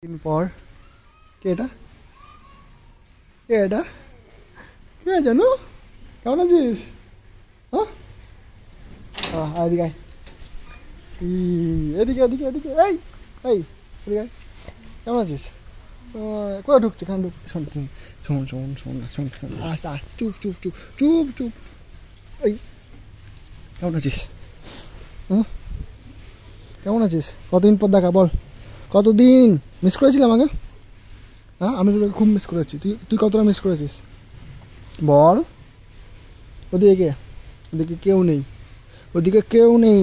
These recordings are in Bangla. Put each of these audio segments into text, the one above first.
দিন পর কে এটা কে এটা কে জানো কেমন আছিস হ্যাঁ এদিকে এদিকে এদিকে এদিকে এই এই এদিকে কেমন আছিস কোথায় ঢুকছে কেন ঢুকছে শোন শোন শোন শোন না শোন শোন আস্তে আস্তে চুপ চুপ চুপ চুপ চুপ এই কেমন আছিস কেমন আছিস কতদিন পর দেখা বল কতদিন মিস করেছিলি আমাকে হ্যাঁ আমি তোকে খুব মিস করেছি তুই কতটা মিস করেছিস বল ওদিকে ওদিকে কেউ নেই ওদিকে কেউ নেই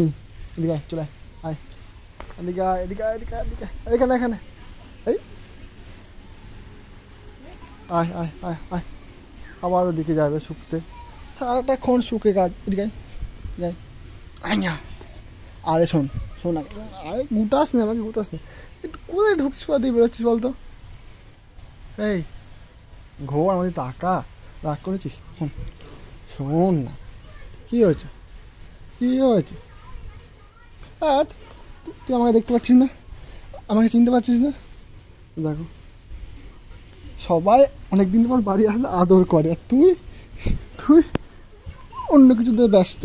এদিকে চলে আয় এদিকে এদিকে এদিকে এদিকে এখানে এখানে এই আয় আয় আয় আয় আবার ওদিকে যাবে শুকতে সারাটাক্ষণ শুকে কাজ এদিকে যাই আয় না আরে শোন শোন আরে গুটাস না আমাকে গুটাস না একটু কোথায় ঢুকছিস কোথা দিয়ে বেরোচ্ছিস বলতো এই ঘোর আমাদের টাকা রাগ করেছিস শোন শোন না কী হয়েছে কী হয়েছে আর তুই আমাকে দেখতে পাচ্ছিস না আমাকে চিনতে পারছিস না দেখো সবাই অনেকদিন পর বাড়ি আসলে আদর করে আর তুই তুই অন্য কিছুতে ব্যস্ত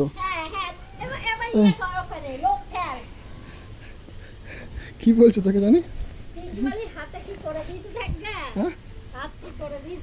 কি বলছো তোকে জানি